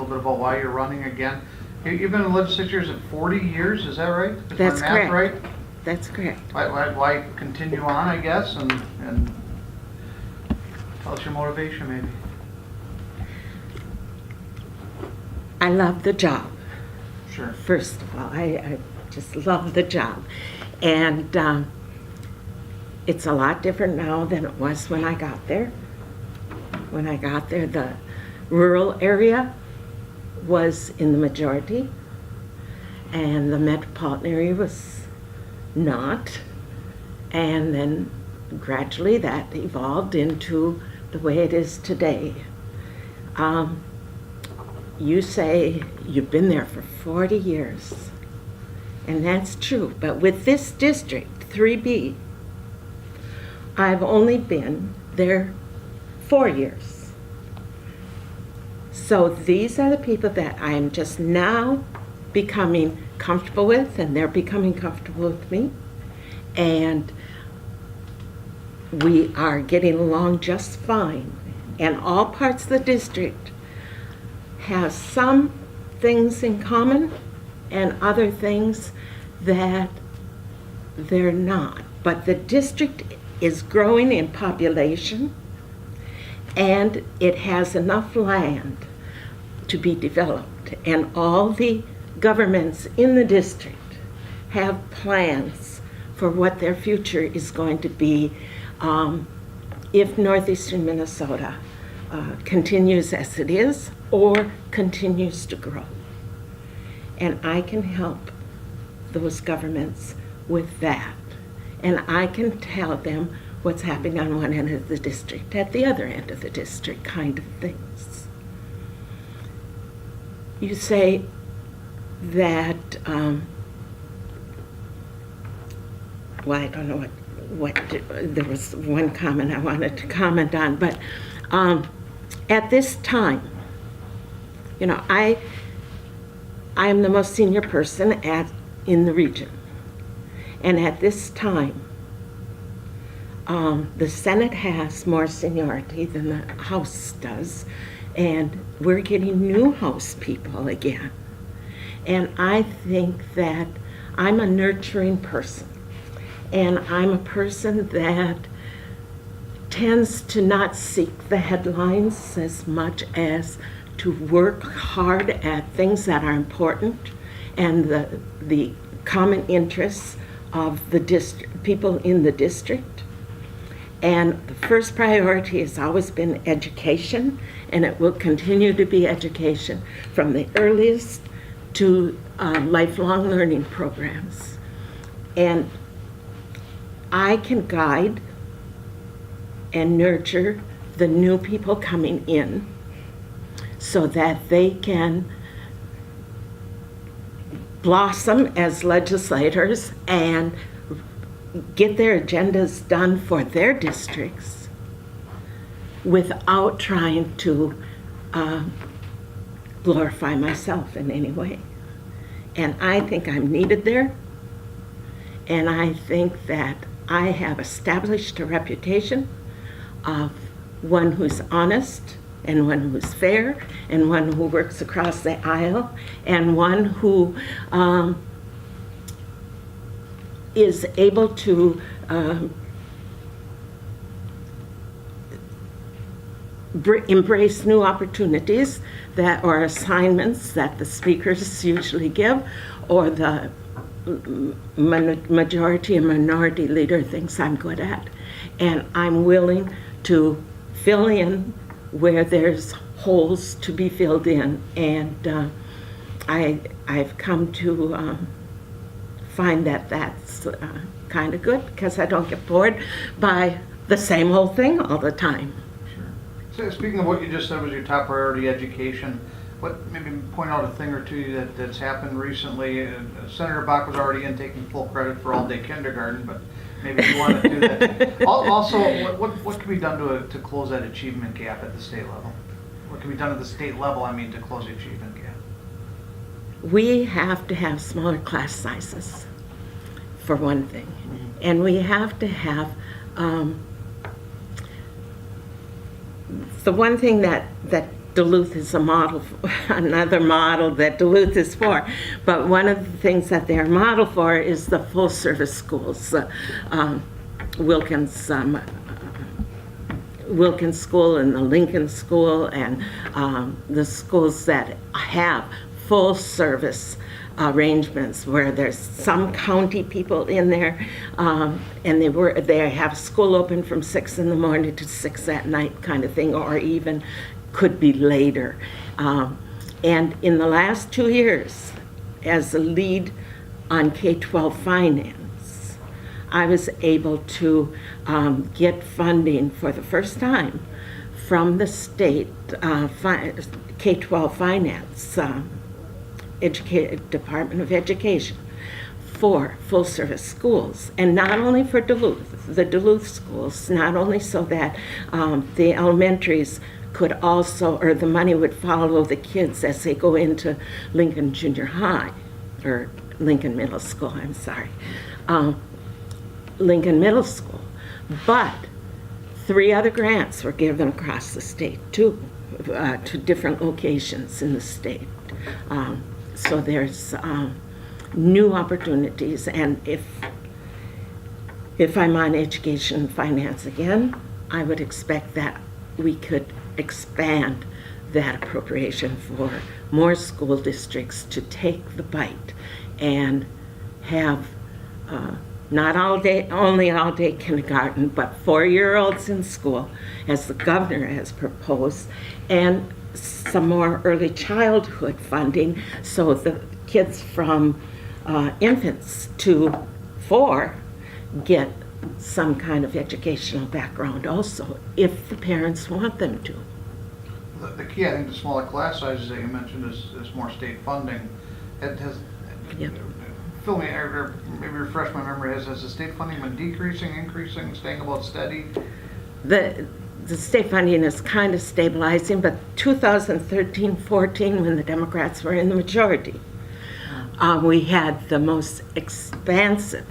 A little bit about why you're running again. You've been in the legislature at 40 years, is that right? Is That's my math correct. right? That's correct. Why continue on, I guess, and tell us your motivation maybe. I love the job. Sure. First of all, I just love the job. And it's a lot different now than it was when I got there. When I got there, the rural area was in the majority, and the metropolitan area was not. And then gradually that evolved into the way it is today. You say you've been there for 40 years, and that's true. But with this district, 3B, I've only been there 4 years. So these are the people that I'm just now becoming comfortable with, and they're becoming comfortable with me. And we are getting along just fine. And all parts of the district have some things in common and other things that they're not. But the district is growing in population, and it has enough land to be developed. And all the governments in the district have plans for what their future is going to be if northeastern Minnesota continues as it is or continues to grow. And I can help those governments with that. And I can tell them what's happening on one end of the district, at the other end of the district, kind of things. You say that, well, I don't know what there was one comment I wanted to comment on, but at this time, you know, I am the most senior person in the region. And at this time, the Senate has more seniority than the House does, and we're getting new House people again. And I think that I'm a nurturing person, and I'm a person that tends to not seek the headlines as much as to work hard at things that are important and the common interests of the people in the district. And the first priority has always been education, and it will continue to be education from the earliest to lifelong learning programs. And I can guide and nurture the new people coming in so that they can blossom as legislators and get their agendas done for their districts without trying to glorify myself in any way. And I think I'm needed there, and I think that I have established a reputation of one who's honest, and one who's fair, and one who works across the aisle, and one who is able to embrace new opportunities or assignments that the speakers usually give, or the majority and minority leader thinks I'm good at. And I'm willing to fill in where there's holes to be filled in. And I've come to find that that's kind of good, because I don't get bored by the same old thing all the time. Sure. So speaking of what you just said was your top priority, education, maybe point out a thing or two that's happened recently. Senator Bach was already in taking full credit for all-day kindergarten, but maybe you want to do that. Also, what can be done to close that achievement gap at the state level? What can be done at the state level, to close the achievement gap? We have to have smaller class sizes, for one thing. Mm-hmm. And we have to have the one thing that Duluth is a model, another model that Duluth is for. But one of the things that they're model for is the full-service schools. Wilkins School and the Lincoln School, and the schools that have full-service arrangements where there's some county people in there, and they have school open from 6 in the morning to 6 at night kind of thing, or even could be later. And in the last 2 years, as a lead on K-12 finance, I was able to get funding for the first time from the state K-12 finance Department of Education for full-service schools, and not only for Duluth, the Duluth schools, not only so that the elementaries could also, or the money would follow the kids as they go into Lincoln Junior High, or Lincoln Middle School, I'm sorry, Lincoln Middle School, but 3 other grants were given across the state too, to different locations in the state. So there's new opportunities, and if I'm on education and finance again, I would expect that we could expand that appropriation for more school districts to take the bite and have not only all-day kindergarten, but 4-year-olds in school, as the governor has proposed, and some more early childhood funding, so the kids from infants to 4 get some kind of educational background also, if the parents want them to. The key, I think, the smaller class sizes that you mentioned is more state funding. It has, Yep. fill me, or maybe refresh my memory, has the state funding been decreasing, increasing, staying about steady? The state funding is kind of stabilizing, but 2013-14, when the Democrats were in the majority, we had the most expansive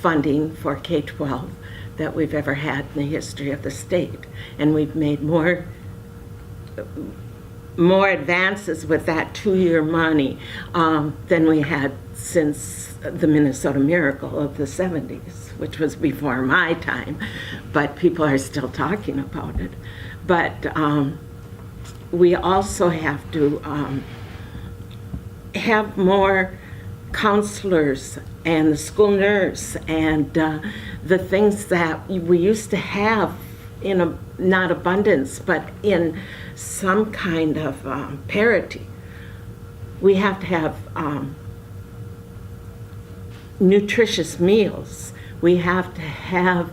funding for K-12 that we've ever had in the history of the state. And we've made more advances with that 2-year money than we had since the Minnesota Miracle of the 70s, which was before my time, but people are still talking about it. But we also have to have more counselors and the school nurse and the things that we used to have in not abundance, but in some kind of parity. We have to have nutritious meals. We have to have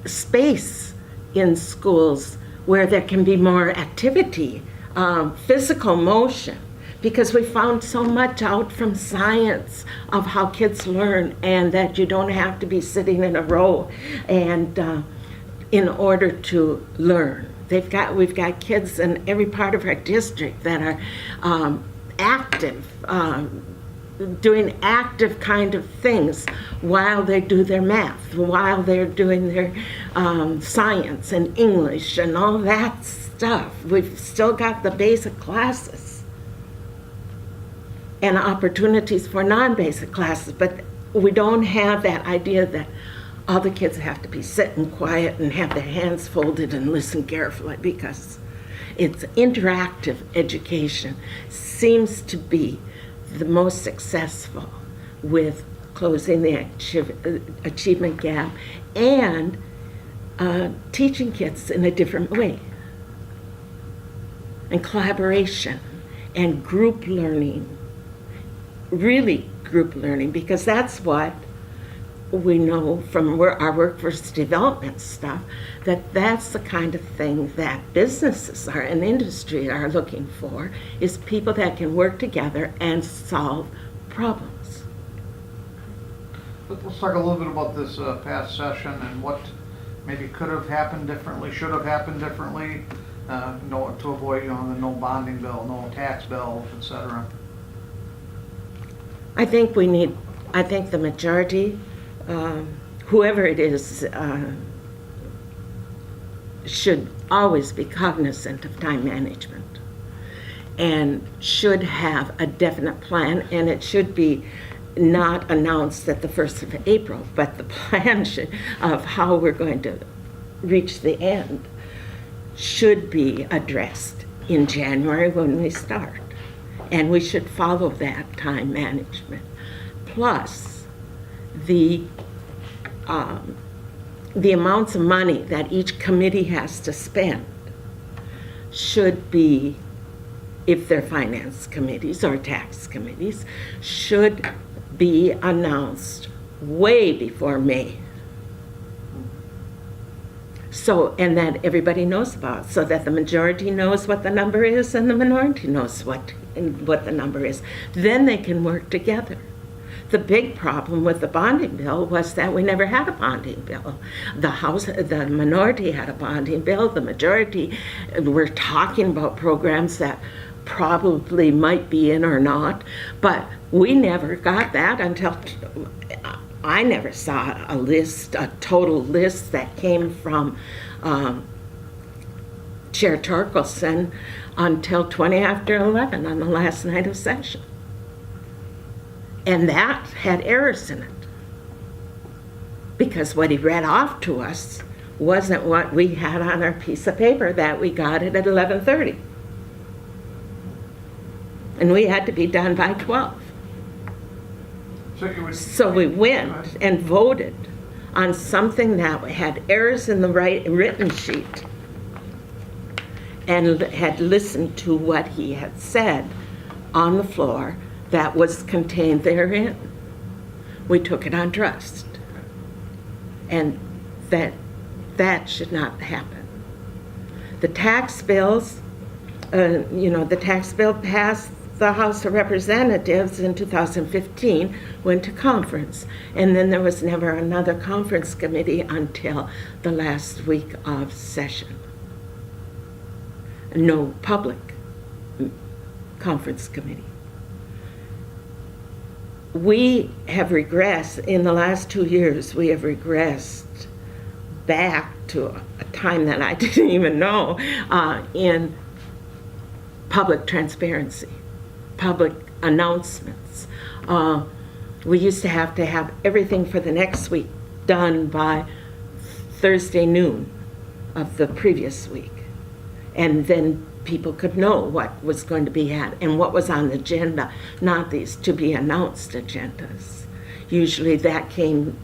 space in schools where there can be more activity, physical motion, because we found so much out from science of how kids learn, and that you don't have to be sitting in a row and in order to learn. We've got kids in every part of our district that are active, doing active kind of things while they do their math, while they're doing their science and English and all that stuff. We've still got the basic classes and opportunities for non-basic classes, but we don't have that idea that all the kids have to be sitting quiet and have their hands folded and listen carefully, because it's interactive education seems to be the most successful with closing the achievement gap and teaching kids in a different way, and collaboration and group learning, really group learning, because that's what we know from our workforce development stuff, that's the kind of thing that businesses are and industry are looking for, is people that can work together and solve problems. Let's talk a little bit about this past session and what maybe could have happened differently, should have happened differently, to avoid the no bonding bill, no tax bill, etc. I think the majority, whoever it is, should always be cognizant of time management and should have a definite plan, and it should be not announced at the 1st of April, but the plan of how we're going to reach the end should be addressed in January when we start. And we should follow that time management. Plus, the amounts of money that each committee has to spend should be, if they're finance committees or tax committees, should be announced way before May. So, and that everybody knows about, so that the majority knows what the number is and the minority knows what the number is. Then they can work together. The big problem with the bonding bill was that we never had a bonding bill. The minority had a bonding bill. The majority were talking about programs that probably might be in or not, but we never got that until I never saw a total list that came from Chair Torkelson until 20 after 11 on the last night of session. And that had errors in it, because what he read off to us wasn't what we had on our piece of paper that we got it at 11:30. And we had to be done by 12. So we went and voted on something that had errors in the written sheet and had listened to what he had said on the floor that was contained therein. We took it on trust. And that should not happen. The tax bills, the tax bill passed the House of Representatives in 2015, went to conference, and then there was never another conference committee until the last week of session. No public conference committee. We have regressed, in the last 2 years, we have regressed back to a time that I didn't even know in public transparency. Public announcements. We used to have everything for the next week done by Thursday noon of the previous week. And then people could know what was going to be had and what was on the agenda, not these to be announced agendas. Usually that came,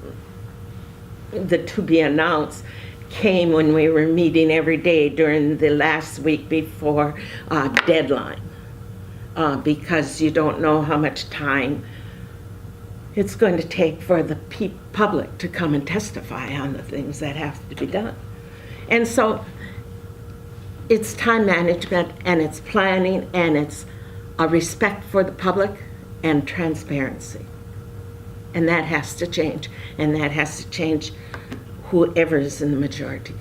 the to be announced came when we were meeting every day during the last week before deadline. Because you don't know how much time it's going to take for the public to come and testify on the things that have to be done. And so it's time management, and it's planning, and it's a respect for the public and transparency. And that has to change, and that has to change whoever is in the majority.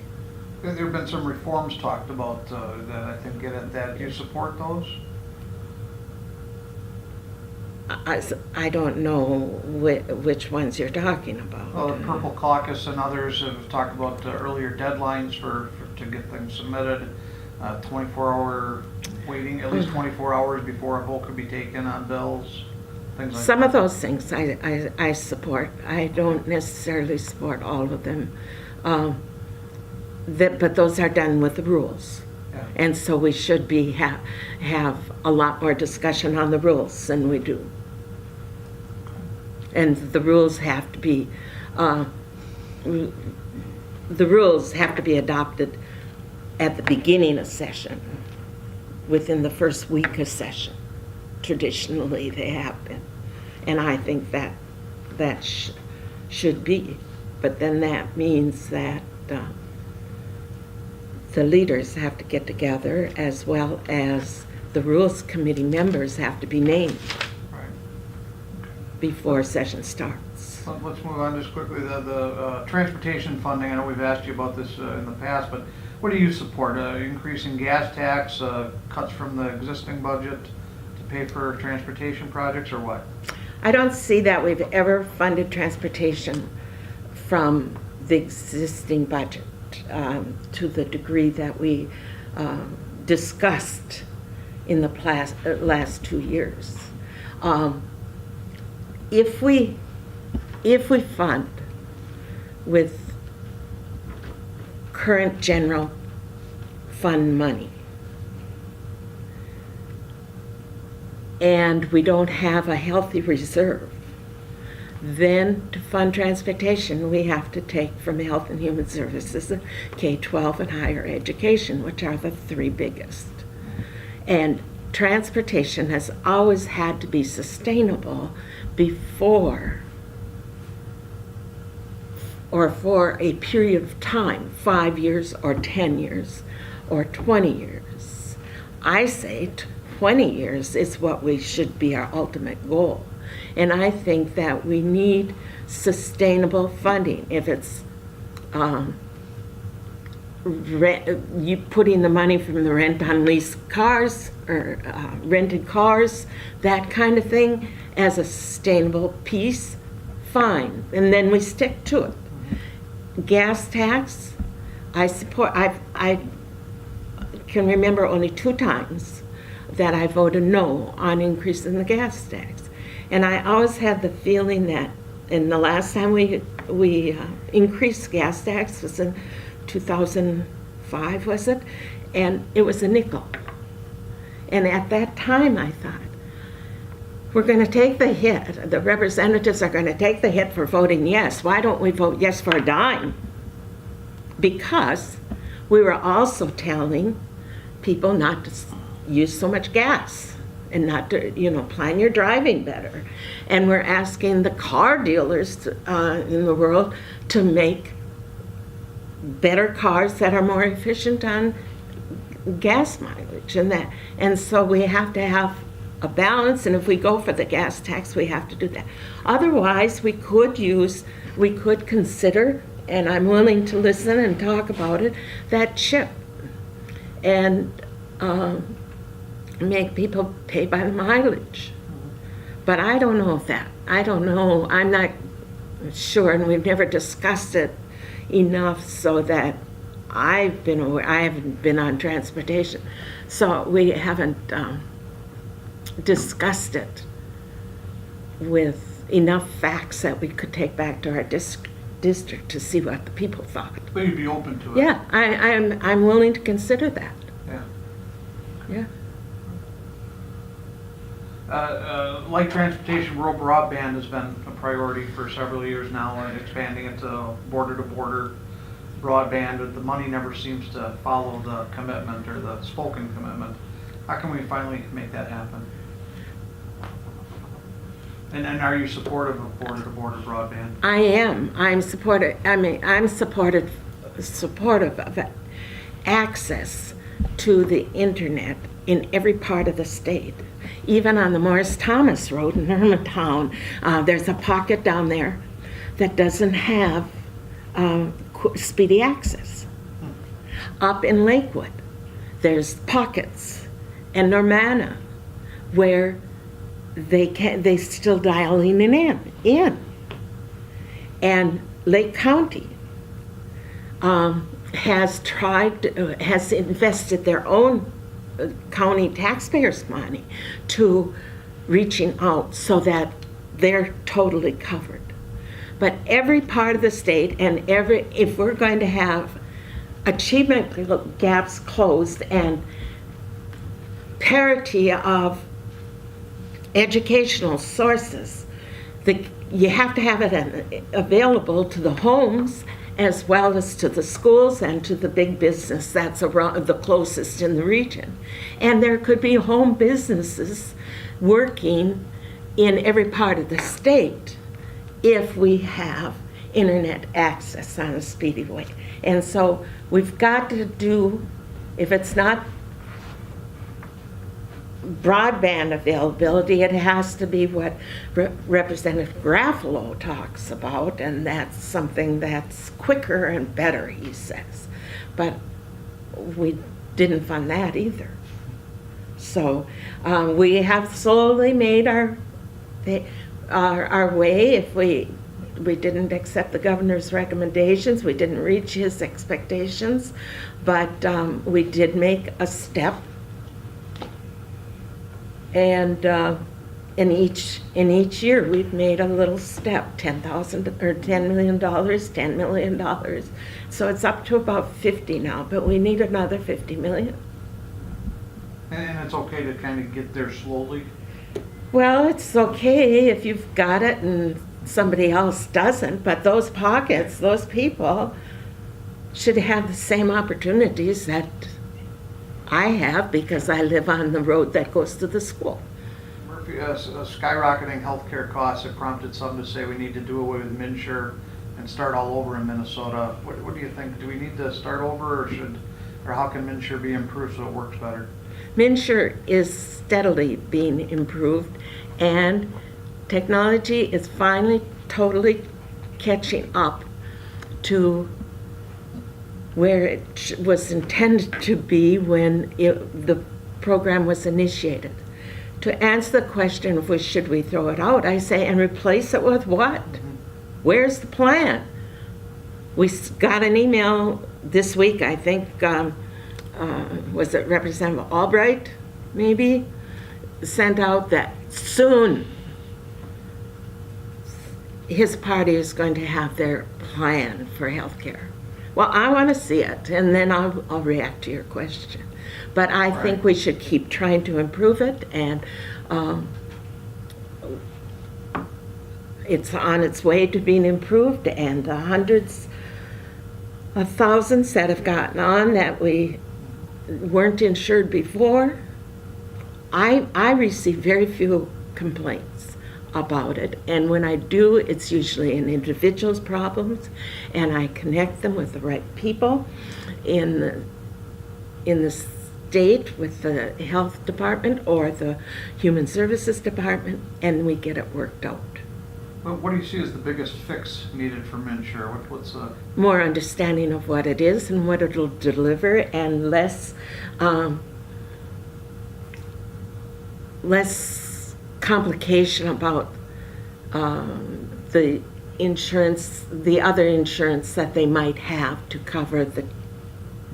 There have been some reforms talked about that I think get at that. Do you support those? I don't know which ones you're talking about. Well, the Purple Caucus and others have talked about earlier deadlines to get things submitted, 24-hour waiting, at least 24 hours before a vote could be taken on bills, things like that. Some of those things I support. I don't necessarily support all of them. But those are done with the rules. Yeah. And so we should have a lot more discussion on the rules than we do. And the rules have to be adopted at the beginning of session, within the first week of session. Traditionally, they have been, and I think that should be. But then that means that the leaders have to get together, as well as the Rules Committee members have to be named before session starts. Let's move on just quickly. The transportation funding, I know we've asked you about this in the past, but what do you support? Increasing gas tax, cuts from the existing budget to pay for transportation projects, or what? I don't see that we've ever funded transportation from the existing budget. to the degree that we discussed in the last 2 years. If we fund with current general fund money, and we don't have a healthy reserve, then to fund transportation, we have to take from Health and Human Services, K-12 and higher education, which are the three biggest. And transportation has always had to be sustainable before or for a period of time, 5 years or 10 years or 20 years. I say 20 years is what we should be our ultimate goal. And I think that we need sustainable funding. If it's you putting the money from the rent on leased cars or rented cars, that kind of thing, as a sustainable piece, fine. And then we stick to it. Gas tax, I support. I can remember only 2 times that I voted no on increasing the gas tax. And I always had the feeling that, and the last time we increased gas tax was in 2005, was it? And it was a nickel. And at that time I thought, we're going to take the hit. The representatives are going to take the hit for voting yes. Why don't we vote yes for a dime? Because we were also telling people not to use so much gas and not to, plan your driving better. And we're asking the car dealers in the world to make better cars that are more efficient on gas mileage and so we have to have a balance, and if we go for the gas tax, we have to do that. Otherwise, we could consider, and I'm willing to listen and talk about it, that chip, and make people pay by the mileage. But I don't know that. I don't know. I'm not sure, and we've never discussed it enough so that I haven't been on transportation, so we haven't discussed it with enough facts that we could take back to our district to see what the people thought. But you'd be open to it? Yeah, I'm willing to consider that. Yeah. Yeah. Like transportation, rural broadband has been a priority for several years now, and expanding it to border broadband, but the money never seems to follow the commitment or the spoken commitment. How can we finally make that happen? And are you supportive of border-to-border broadband? I am. I'm supportive. I'm supportive of access to the internet in every part of the state. Even on the Morris Thomas Road in Hermantown, there's a pocket down there that doesn't have speedy access. Up in Lakewood, there's pockets, and Normanna, where they still dialing in. And Lake County has invested their own county taxpayers' money to reaching out so that they're totally covered. But every part of the state, and if we're going to have achievement gaps closed and parity of educational sources, you have to have it available to the homes as well as to the schools and to the big business that's around the closest in the region. And there could be home businesses working in every part of the state if we have internet access on a speedy way. And so we've got to do, if it's not broadband availability, it has to be what Representative Garofalo talks about, and that's something that's quicker and better, he says. But we didn't fund that either. So we have slowly made our way. If we We didn't accept the governor's recommendations. We didn't reach his expectations, but we did make a step. And in each year, we've made a little step, $10,000 or $10 million, $10 million. So it's up to about 50 now, but we need another 50 million. And it's okay to kind of get there slowly? Well, it's okay if you've got it and somebody else doesn't, but those pockets, those people should have the same opportunities that I have because I live on the road that goes to the school. Murphy, skyrocketing healthcare costs have prompted some to say we need to do away with MNsure and start all over in Minnesota. What do you think? Do we need to start over, or how can MNsure be improved so it works better? MNsure is steadily being improved, and technology is finally totally catching up to where it was intended to be when the program was initiated. To answer the question of should we throw it out, I say, and replace it with what? Where's the plan? We got an email this week, I think, was it Representative Albright, maybe, sent out that soon his party is going to have their plan for health care. Well, I want to see it, and then I'll react to your question. But I think we should keep trying to improve it, and it's on its way to being improved, and the hundreds of thousands that have gotten on that we weren't insured before, I receive very few complaints about it, and when I do, it's usually an individual's problems, and I connect them with the right people in the state with the health department or the human services department, and we get it worked out. Well, what do you see as the biggest fix needed for MNsure? What's More understanding of what it is and what it'll deliver, and less complication about the insurance, the other insurance that they might have to cover the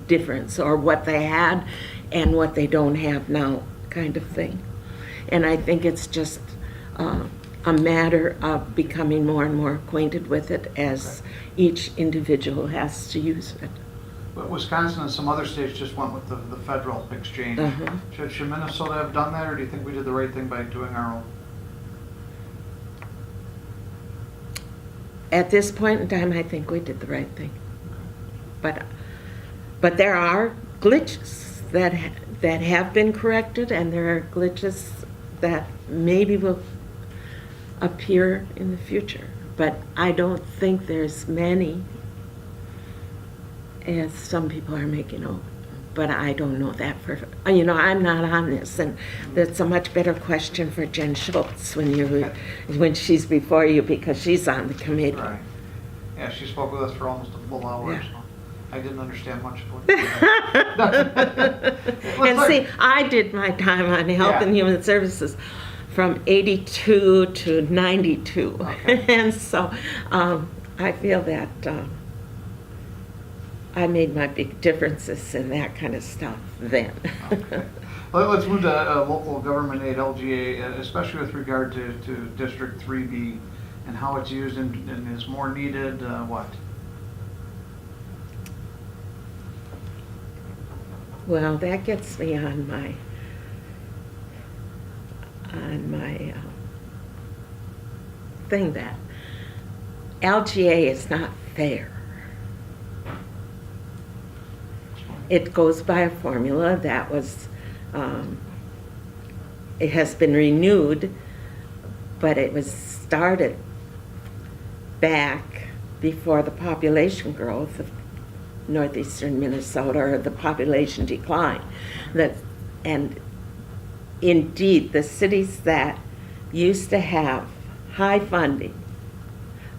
difference, or what they had and what they don't have now, kind of thing. And I think it's just a matter of becoming more and more acquainted with it as each individual has to use it. But Wisconsin and some other states just went with the federal exchange. Should Minnesota have done that, or do you think we did the right thing by doing our own? At this point in time, I think we did the right thing. But there are glitches that have been corrected, and there are glitches that maybe will appear in the future. But I don't think there's many, as some people are making out. But I don't know that for, I'm not on this, and that's a much better question for Jen Schultz when she's before you, because she's on the committee. Right. Yeah, she spoke with us for almost a full hour, Yeah. so I didn't understand much of what And see, I did my time on Health and Human Services from 82 to 92. Okay. And so I feel that I made my big differences in that kind of stuff then. Okay. Well, let's move to local government aid, LGA, especially with regard to District 3B and how it's used and is more needed, what? Well, that gets me on my thing that LGA is not fair. It goes by a formula that was, it has been renewed, but it was started back before the population growth of northeastern Minnesota, or the population decline. And indeed, the cities that used to have high funding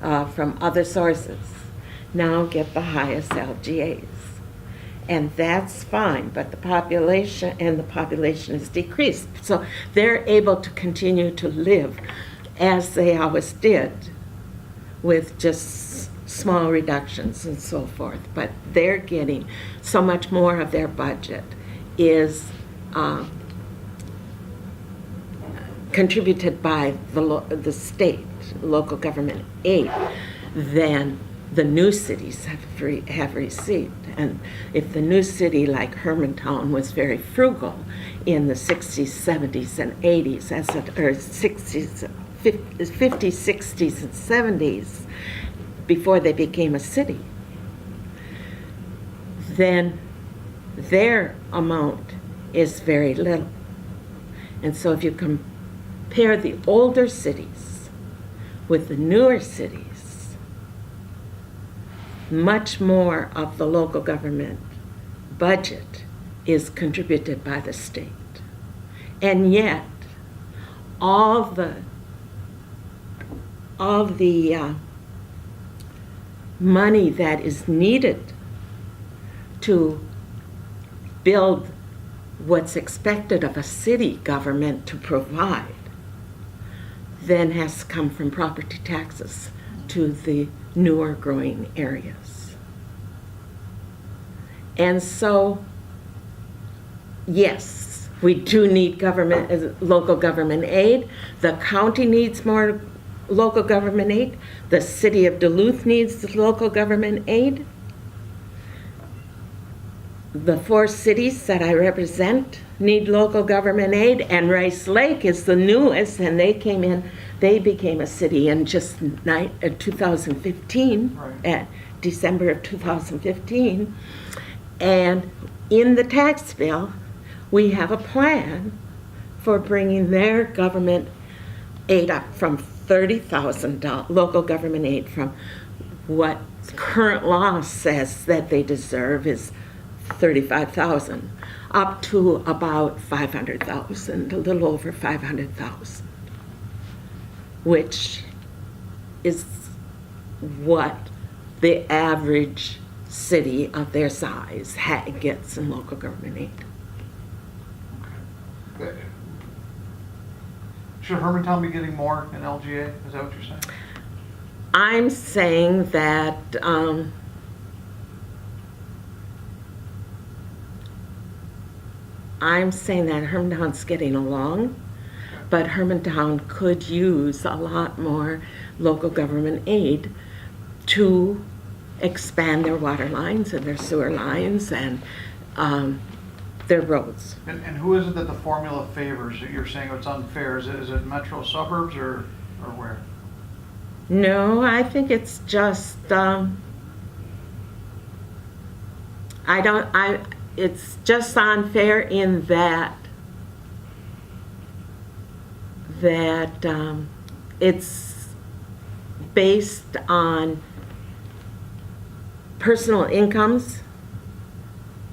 from other sources now get the highest LGAs. And that's fine, but the population has decreased. So they're able to continue to live as they always did with just small reductions and so forth. But they're getting so much more of their budget is contributed by the state, local government aid, than the new cities have received. And if the new city like Hermantown was very frugal in the 60s, 70s, and 80s, or 60s, 50s, 60s, and 70s, before they became a city, then their amount is very little. And so if you compare the older cities with the newer cities, much more of the local government budget is contributed by the state. And yet, all the money that is needed to build what's expected of a city government to provide then has to come from property taxes to the newer growing areas. And so, yes, we do need local government aid. The county needs more local government aid. The city of Duluth needs the local government aid. The 4 cities that I represent need local government aid, and Rice Lake is the newest, and they became a city in just 2015, Right. at December of 2015. And in the tax bill, we have a plan for bringing their government aid up from $30,000, local government aid, from what current law says that they deserve is $35,000, up to about $500,000, a little over $500,000, which is what the average city of their size gets in local government aid. Okay. Should Hermantown be getting more in LGA? Is that what you're saying? I'm saying that Hermantown's getting along, but Hermantown could use a lot more local government aid to expand their water lines and their sewer lines and their roads. And who is it that the formula favors? You're saying it's unfair. Is it metro suburbs or where? No, I think it's just it's just unfair in that it's based on personal incomes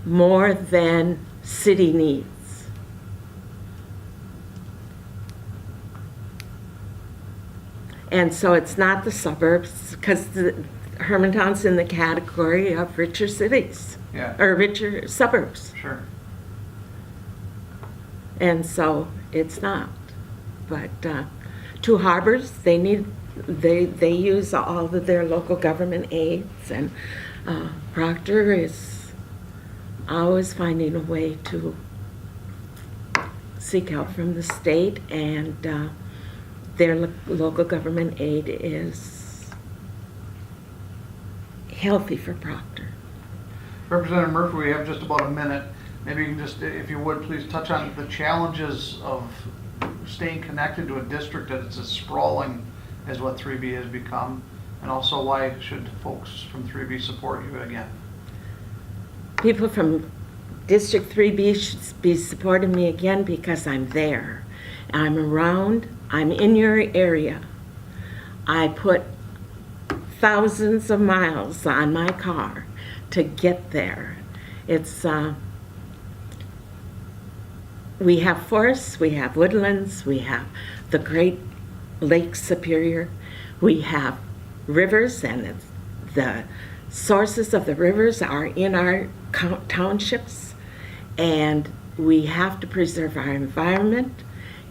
more than city needs. And so it's not the suburbs, because Hermantown's in the category of richer cities. Yeah. Or richer suburbs. Sure. And so it's not. But Two Harbors, they use all of their local government aids, and Proctor is always finding a way to seek help from the state, and their local government aid is healthy for Proctor. Representative Murphy, we have just about a minute. Maybe you can just, if you would, please touch on the challenges of staying connected to a district that is as sprawling as what 3B has become, and also why should folks from 3B support you again? People from District 3B should be supporting me again because I'm there. I'm around, I'm in your area. I put thousands of miles on my car to get there. It's we have forests, we have woodlands, we have the Great Lake Superior, we have rivers, and the sources of the rivers are in our townships, and we have to preserve our environment,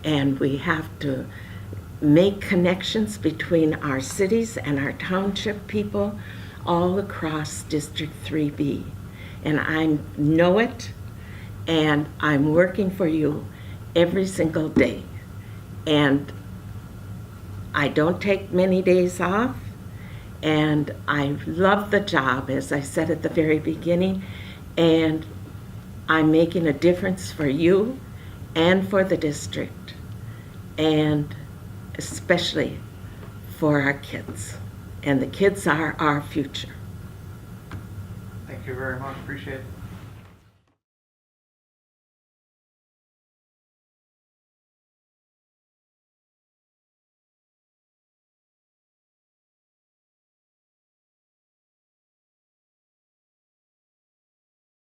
and we have to make connections between our cities and our township people all across District 3B. And I know it, and I'm working for you every single day. And I don't take many days off, and I love the job, as I said at the very beginning, and I'm making a difference for you and for the district, and especially for our kids. And the kids are our future. Thank you very much, appreciate it.